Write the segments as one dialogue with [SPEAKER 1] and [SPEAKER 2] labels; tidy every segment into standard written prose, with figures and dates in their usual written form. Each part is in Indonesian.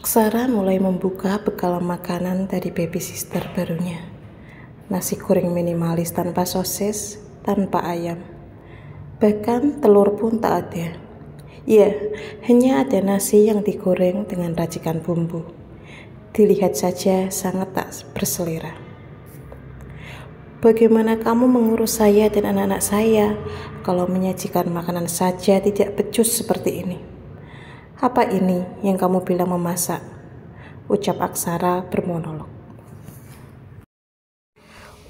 [SPEAKER 1] Aksara mulai membuka bekal makanan dari baby sister barunya. Nasi goreng minimalis tanpa sosis, tanpa ayam. Bahkan telur pun tak ada. Ya, hanya ada nasi yang digoreng dengan racikan bumbu. Dilihat saja sangat tak berselera. Bagaimana kamu mengurus saya dan anak-anak saya kalau menyajikan makanan saja tidak becus seperti ini? Apa ini yang kamu bilang memasak? Ucap Aksara bermonolog.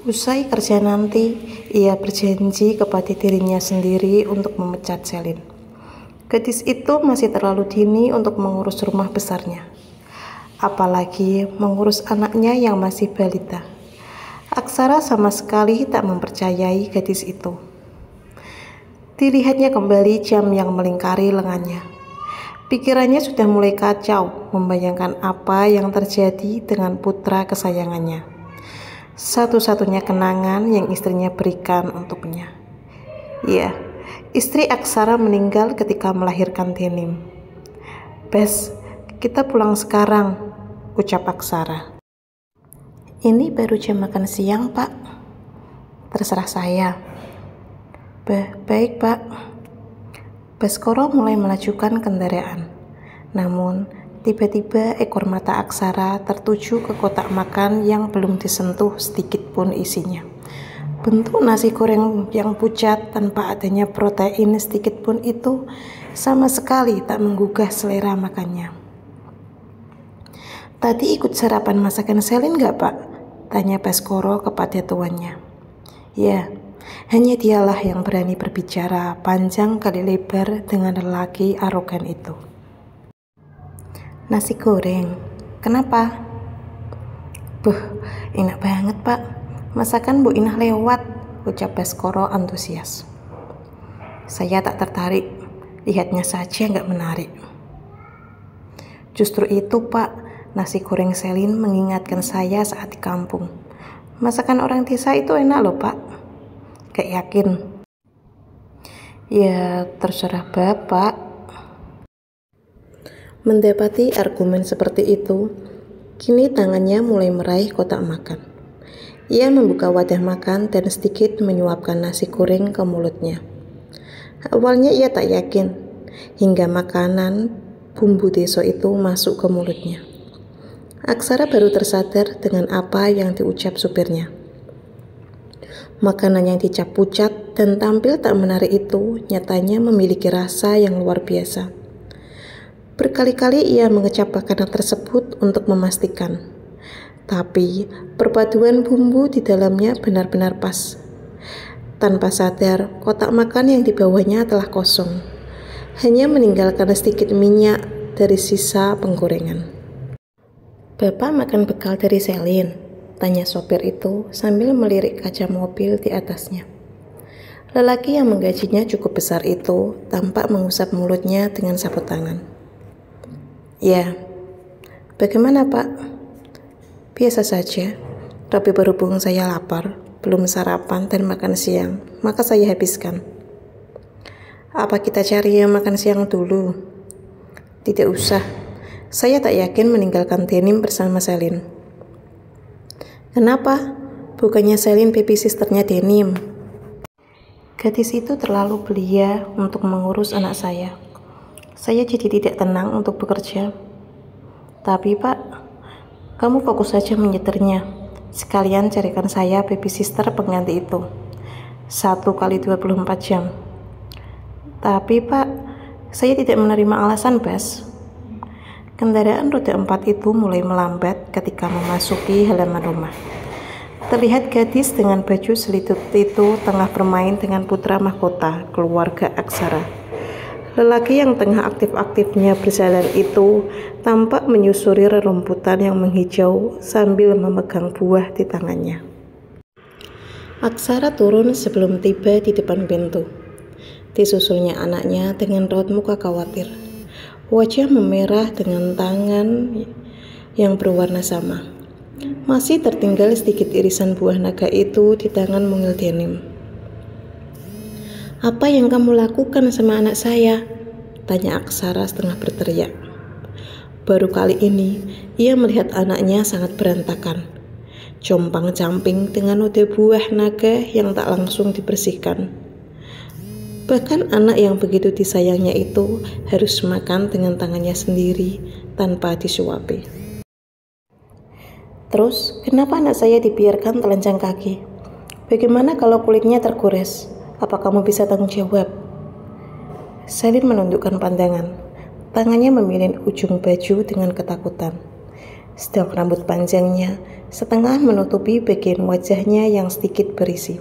[SPEAKER 1] Usai kerja nanti, ia berjanji kepada dirinya sendiri untuk memecat Selin. Gadis itu masih terlalu dini untuk mengurus rumah besarnya. Apalagi mengurus anaknya yang masih balita. Aksara sama sekali tak mempercayai gadis itu. Dilihatnya kembali jam yang melingkari lengannya. Pikirannya sudah mulai kacau membayangkan apa yang terjadi dengan putra kesayangannya. Satu-satunya kenangan yang istrinya berikan untuknya. Ya, istri Aksara meninggal ketika melahirkan Denim. "Bes, kita pulang sekarang," ucap Aksara. "Ini baru jam makan siang, Pak." "Terserah saya." Baik, Pak." Baskoro mulai melajukan kendaraan. Namun, tiba-tiba ekor mata Aksara tertuju ke kotak makan yang belum disentuh sedikit pun isinya. Bentuk nasi goreng yang pucat tanpa adanya protein sedikit pun itu sama sekali tak menggugah selera makannya. "Tadi ikut sarapan masakan Selin gak, Pak?" tanya Baskoro kepada tuannya. Ya, hanya dialah yang berani berbicara panjang kali lebar dengan lelaki arogan itu. "Nasi goreng, kenapa?" Enak banget, Pak. Masakan Bu Inah lewat," ucap Baskoro antusias. "Saya tak tertarik, lihatnya saja nggak menarik." "Justru itu, Pak, nasi goreng Selin mengingatkan saya saat di kampung. Masakan orang desa itu enak loh, Pak." "Gak yakin?" "Ya, terserah Bapak." Mendapati argumen seperti itu, kini tangannya mulai meraih kotak makan. Ia membuka wadah makan dan sedikit menyuapkan nasi goreng ke mulutnya. Awalnya ia tak yakin, hingga makanan bumbu deso itu masuk ke mulutnya. Aksara baru tersadar dengan apa yang diucap supirnya. Makanan yang dicap pucat dan tampil tak menarik itu nyatanya memiliki rasa yang luar biasa. Berkali-kali ia mengecap makanan tersebut untuk memastikan. Tapi perpaduan bumbu di dalamnya benar-benar pas. Tanpa sadar, kotak makan yang dibawanya telah kosong. Hanya meninggalkan sedikit minyak dari sisa penggorengan. "Bapak makan bekal dari Selin?" tanya sopir itu sambil melirik kaca mobil di atasnya. Lelaki yang menggajinya cukup besar itu tampak mengusap mulutnya dengan sapu tangan. "Ya." "Bagaimana, Pak?" "Biasa saja, tapi berhubung saya lapar, belum sarapan dan makan siang, maka saya habiskan." "Apa kita cari yang makan siang dulu?" "Tidak usah, saya tak yakin meninggalkan Denim bersama Selin." "Kenapa? Bukannya Selin baby sisternya Denim?" "Gadis itu terlalu belia untuk mengurus anak saya. Saya jadi tidak tenang untuk bekerja." "Tapi Pak, kamu fokus saja menyetirnya. Sekalian carikan saya baby sister pengganti itu. 1 kali 24 jam. "Tapi Pak, saya tidak menerima alasan, Bas." Kendaraan roda 4 itu mulai melambat ketika memasuki halaman rumah. Terlihat gadis dengan baju selitut itu tengah bermain dengan putra mahkota keluarga Aksara. Lelaki yang tengah aktif-aktifnya berjalan itu tampak menyusuri rerumputan yang menghijau sambil memegang buah di tangannya. Aksara turun sebelum tiba di depan pintu. Disusulnya anaknya dengan raut muka khawatir. Wajah memerah dengan tangan yang berwarna sama. Masih tertinggal sedikit irisan buah naga itu di tangan mungil Denim. "Apa yang kamu lakukan sama anak saya?" tanya Aksara setengah berteriak. Baru kali ini, ia melihat anaknya sangat berantakan. Compang-camping dengan noda buah naga yang tak langsung dibersihkan. Bahkan anak yang begitu disayangnya itu harus makan dengan tangannya sendiri tanpa disuapi. Terus, kenapa anak saya dibiarkan telanjang kaki? Bagaimana kalau kulitnya tergores? Apa kamu bisa tanggung jawab? Selin menundukkan pandangan. Tangannya memilih ujung baju dengan ketakutan. Sedang rambut panjangnya setengah menutupi bagian wajahnya yang sedikit berisi.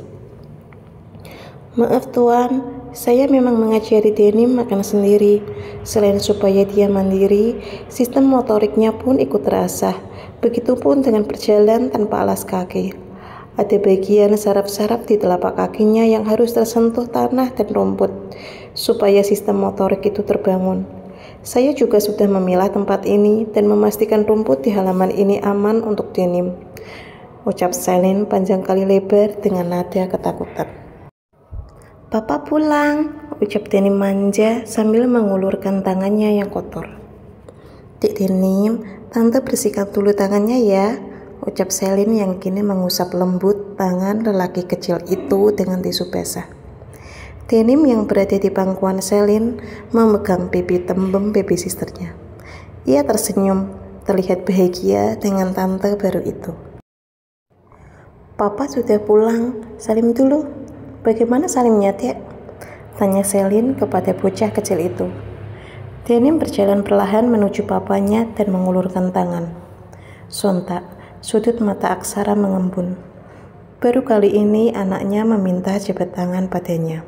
[SPEAKER 1] Maaf tuan, saya memang mengajari Denim makan sendiri. Selain supaya dia mandiri, sistem motoriknya pun ikut terasah. Begitupun dengan berjalan tanpa alas kaki. Ada bagian saraf-saraf di telapak kakinya yang harus tersentuh tanah dan rumput, supaya sistem motorik itu terbangun. Saya juga sudah memilah tempat ini dan memastikan rumput di halaman ini aman untuk Denim. Ucap Selin panjang kali lebar dengan nada ketakutan. Papa pulang, ucap Denim manja sambil mengulurkan tangannya yang kotor. Dik Denim, tante bersihkan dulu tangannya ya, ucap Selin yang kini mengusap lembut tangan lelaki kecil itu dengan tisu basah. Denim yang berada di pangkuan Selin memegang pipi tembem baby sisternya. Ia tersenyum, terlihat bahagia dengan tante baru itu. Papa sudah pulang, salim dulu. Bagaimana salimnya, Dek? Tanya Selin kepada bocah kecil itu. Denim berjalan perlahan menuju papanya dan mengulurkan tangan. Sontak, sudut mata Aksara mengembun. Baru kali ini anaknya meminta jabat tangan padanya.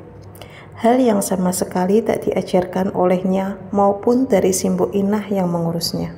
[SPEAKER 1] Hal yang sama sekali tak diajarkan olehnya maupun dari Simbo Inah yang mengurusnya.